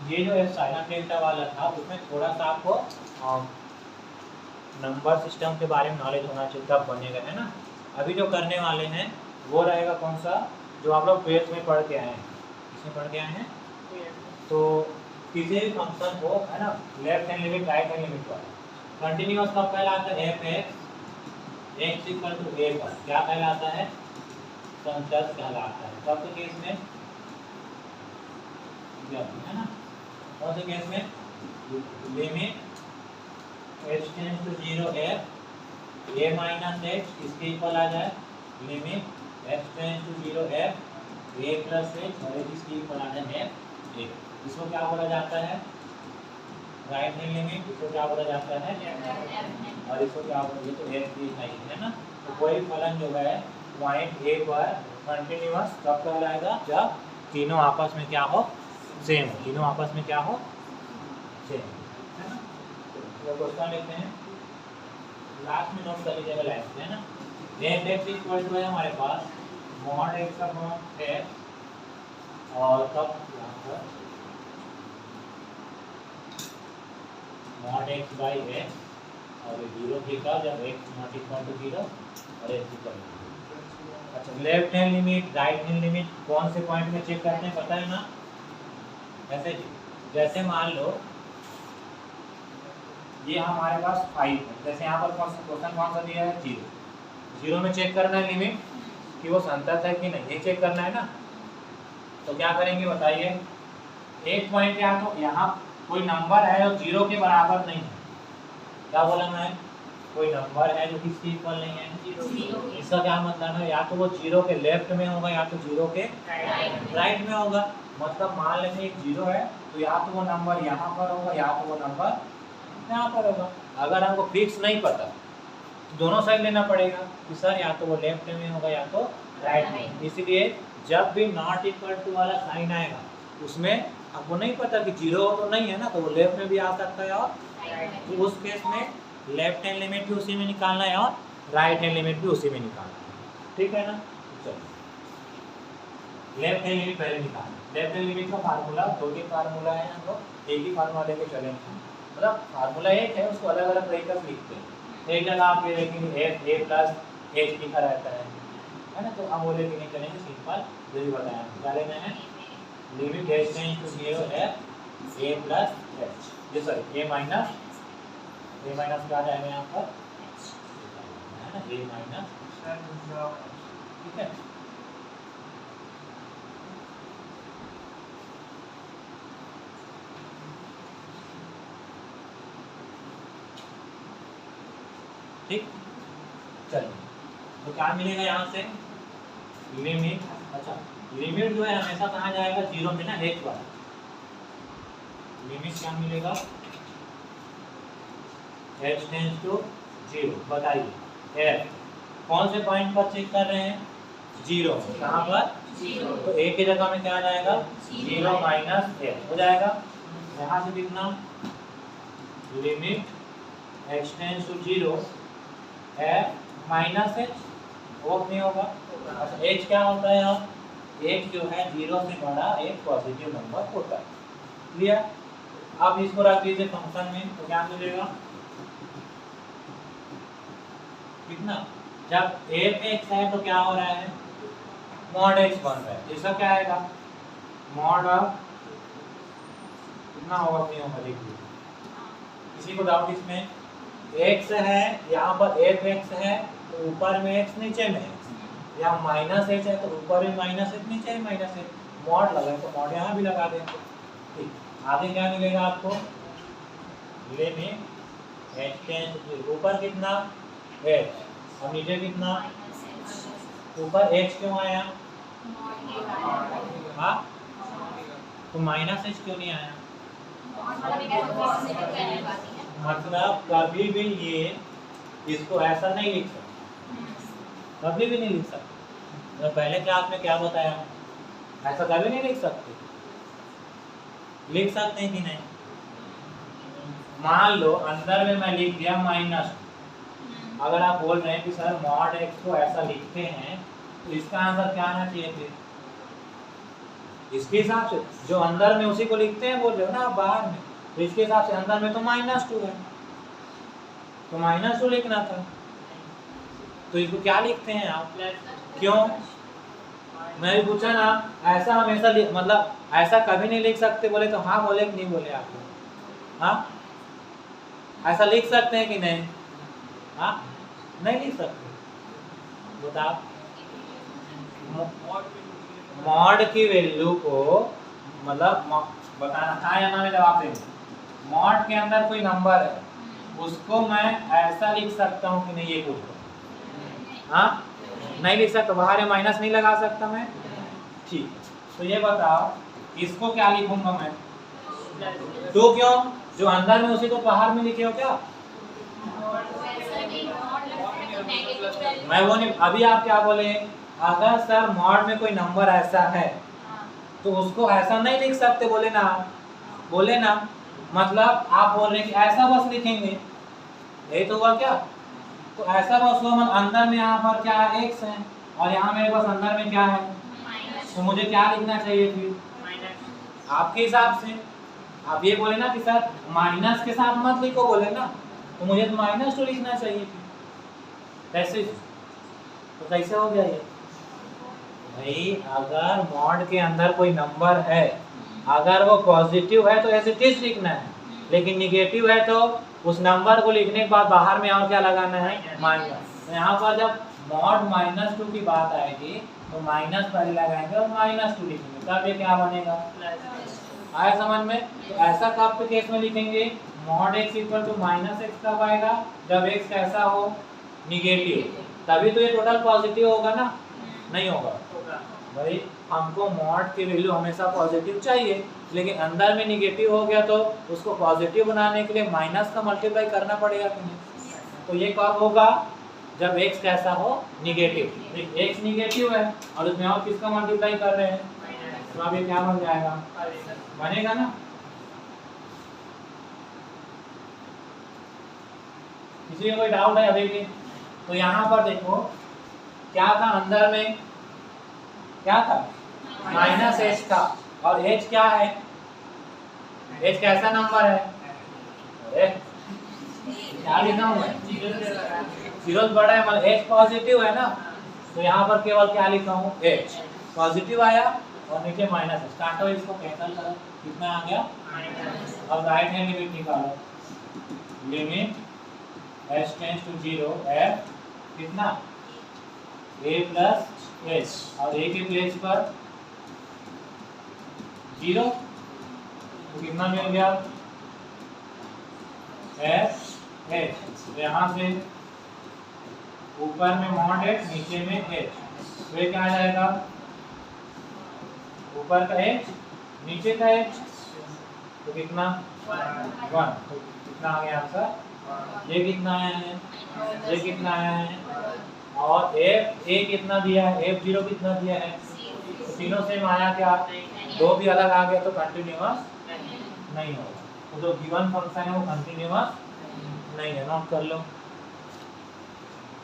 ये जो साइनम डेल्टा वाला था उसमें थोड़ा सा आपको नंबर सिस्टम के बारे में नॉलेज होना चाहिए, तब बनेगा, है ना। अभी जो करने वाले हैं वो रहेगा कौन सा, जो आप लोग 12th में पढ़ के आए हैं। किसमें पढ़ के आए हैं? तो किसी भी फंक्शन को, है ना, left hand limit right hand limit वाला कंटिन्यूअस कब कहलाता है? एफ एक्स इक्वल टू ए पर क्या कहलाता है? संतत कहलाता है। कब के केस में? है ना, कौन से केस में? Limit h tends to 0 f a minus h इसके इक्वल आ जाए limit h tends to 0 f a plus h और इसके इक्वल आ जाए f a। इसको क्या बोला जाता है? Right hand limit. इसको क्या बोला जाता है? और इसको क्या बोला? ये तो f भी है ना। तो कोई फलन जो है पॉइंट a पर कंटिन्यूअस कब कहलाएगा? जब तीनों आपस में क्या हो? सेम हो। तीनों आपस में क्या हो? सेम, है ना। तो क्वेश्चन लिखते हैं, लास्ट में नोट कर लीजिएगा लाइन से, है ना। एफ एक्स इक्वल टू है हमारे पास मॉड एक्स अपॉन एक्स और कब यहाँ पर मॉड एक्स बाई एक्स और 0 थी का जब एक्स नॉट इक्वल टू 0 और एक्स इक्वल टू 0। अच्छा, left hand limit right hand limit कौन से पॉइंट में चेक करते हैं पता है ना? ऐसे जैसे मान लो ये हमारे पास 5 है, जैसे यहाँ पर क्वेश्चन कौन सा दिया है? 0। 0 में चेक करना है लिमिट कि वो संतत है कि नहीं, ये चेक करना है ना। तो क्या करेंगे बताइए? एक पॉइंट क्या, तो यहाँ कोई नंबर है जो 0 के बराबर नहीं है। क्या बोला मैं? कोई नंबर है जो किसके इक्वल नहीं है? 0। इसका क्या मतलब है? या तो वो 0 के लेफ्ट में होगा या तो 0 के राइट में होगा। मतलब मान लेते एक 0 है तो या तो वो नंबर यहाँ पर होगा या तो वो नंबर यहाँ पर होगा। अगर हमको फिक्स नहीं पता तो दोनों साइड लेना पड़ेगा कि सर या तो वो लेफ्ट में होगा या तो राइट में। इसलिए जब भी नॉट इक्वल टू वाला साइन आएगा उसमें आपको नहीं पता कि 0 तो नहीं है ना, तो वो लेफ्ट में भी आ सकता है और तो उस केस में लेफ्ट हैंड लिमिट भी उसी में निकालना है और राइट हैंड लिमिट भी उसी में निकालना है। ठीक है ना। चलो लेफ्ट हैंड लिमिट पहले निकालना। लेफ्ट हैंड लिमिट का फार्मूला 2 फार्मूला है, हम लोग एक ही फार्मूला लेके चलेंगे। मतलब फार्मूला एक है, उसको अलग अलग तरीके से लिखते हैं। एक जगह आप ये देखेंगे एफ ए प्लस एच लिखा रहता है ना। तो हम वो लेके नहीं चलेंगे, सिंपल जो भी बताया। क्या लेना है? Limit h tends to 0 f a plus h, ये सॉरी ए माइनस क्या जाएगा यहाँ पर? है ना, ए माइनस। ठीक है। ठीक, चलिए तो क्या मिलेगा यहाँ से? लिमिट, अच्छा लिमिट जो है हमेशा कहाँ जाएगा? 0 में ना, एच वाला। लिमिट क्या मिलेगा? h tends to 0। बताइए f कौन से पॉइंट पर चेक कर रहे हैं? 0। कहाँ पर? 0। तो a की जगह में क्या आ जाएगा? 0 माइनस h हो जाएगा। यहाँ से कितना? Limit h tends to 0 f minus h वो नहीं होगा। अच्छा h क्या होता है? h जो है 0 से बड़ा एक पॉजिटिव नंबर होता है। क्लियर? अब इसको रख दीजिए फंक्शन में, तो क्या मिलेगा? कितना? जब एफ एक्स है तो क्या हो रहा है? मॉड एक्स बन रहा है। इसका क्या आएगा? मॉड ऑफ कितना होगा? नहीं होगा, देखिए किसी को डाउट इसमें? एक्स है यहाँ पर, एफ एक्स है तो ऊपर में एक्स नीचे में एक्स, या माइनस एच है तो ऊपर में माइनस एच नीचे में माइनस एच। मॉड लगा तो मॉड यहाँ भी लगा देंगे। ठीक, आगे क्या मिलेगा आपको? लिमिट एच टेंड्स टू ऊपर कितना? एच और नीचे कितना? ऊपर एच क्यों आया? हाँ, तो माइनस एच क्यों नहीं आया? मतलब कभी भी ये इसको ऐसा नहीं लिख सकते, कभी भी नहीं लिख सकते। तो पहले क्लास में क्या बताया? ऐसा कभी नहीं लिख सकते। लिख सकते हैं कि नहीं? मान लो अंदर में मैं लिख दिया माइनस, अगर आप बोल रहे हैं कि सर मॉड एक्स को ऐसा लिखते हैं तो इसका आंसर क्या आना चाहिए फिर? इसके हिसाब से जो अंदर में उसी को लिखते हैं बोल रहे हो ना आप बाहर में, तो इसके हिसाब से अंदर में तो -2 है, तो -2 लिखना था, तो इसको क्या लिखते हैं आप? क्यों? मैं भी पूछा ना, ऐसा हमेशा मतलब ऐसा कभी नहीं लिख सकते, बोले तो हाँ बोले कि नहीं बोले आप लोग? हाँ, ऐसा लिख सकते हैं कि नहीं? हाँ, नहीं लिख सकते। बताओ, मॉड की वैल्यू को मतलब बताना हाँ या ना में जवाब देंगे। मॉड के अंदर कोई नंबर है, उसको मैं ऐसा लिख सकता हूँ कि नहीं, ये पूछ लो। हाँ, नहीं लिख सकता, बाहर माइनस नहीं लगा सकता मैं, ठीक। तो ये बताओ इसको क्या लिखूंगा मैं? 2 क्यों? जो अंदर में उसी को बाहर में लिखे हो क्या? मैं वो नहीं, अभी आप क्या बोले? अगर सर मॉड में कोई नंबर ऐसा है तो उसको ऐसा नहीं लिख सकते, बोले ना, बोले ना, मतलब आप बोल रहे हैं कि ऐसा बस लिखेंगे, यही तो हुआ क्या? तो ऐसा बस हुआ, मतलब अंदर में यहाँ पर क्या है, x है, और यहाँ मेरे पास अंदर में क्या है, तो मुझे क्या लिखना चाहिए फिर? आपके हिसाब से आप ये बोले ना कि सर माइनस के साथ मत लिखो, बोले ना, तो मुझे तो -2 लिखना चाहिए। कैसे? तो कैसे हो गया ये? भाई अगर मॉड के अंदर कोई नंबर है, अगर वो पॉजिटिव है तो ऐसे टिस लिखना है, लेकिन निगेटिव है तो उस नंबर को लिखने के बाद बाहर में और क्या लगाना है? माइनस। तो यहाँ पर जब मॉड -2 की बात आएगी तो माइनस पहले लगाएंगे और -2 लिखेंगे, तब ये क्या बनेगा? आया समझ में? तो ऐसा कब के केस में लिखेंगे? Mod x equal to -x कब आएगा? जब x कैसा हो? निगेटिव, तभी तो ये टोटल पॉजिटिव होगा ना, नहीं होगा? भाई हमको मॉड की वैल्यू हमेशा पॉजिटिव चाहिए, लेकिन अंदर में निगेटिव हो गया तो उसको पॉजिटिव बनाने के लिए माइनस का मल्टीप्लाई करना पड़ेगा कि नहीं? तो ये कब होगा? जब x कैसा हो? निगेटिव। x निगेटिव है और उसमें और किसका मल्टीप्लाई कर रहे हैं, तो अब ये क्या बन जाएगा? बनेगा ना? किसी में कोई डाउट है अभी भी? तो यहाँ पर देखो क्या था, अंदर में क्या था? -h था, और h क्या है? h कैसा नंबर है? अरे क्या लिखा हूँ मैं? 0 बड़ा है, मतलब h पॉजिटिव है ना, तो यहाँ पर केवल क्या लिखा हूँ? h पॉजिटिव आया और नीचे -h। काटो इसको, कैंसिल करो, कितना आ गया? अब राइट हैंड लिमिट निकालो, limit h tends to 0 f कितना? a प्लस h, और a के प्लेस पर 0, तो कितना मिल गया? f h। यहाँ से ऊपर में मॉड h, नीचे में h, तो ये क्या आ जाएगा? ऊपर का h, नीचे का h, तो कितना? 1। तो कितना आ गया आंसर? ये कितना आया है? ये कितना आया है? और f a कितना दिया है? f0 कितना दिया है? तो तीनों सेम आया क्या? 2 भी अलग आ गया तो कंटिन्यूअस नहीं होगा। तो जो गिवन फंक्शन है वो कंटिन्यूअस नहीं है, नोट कर लो।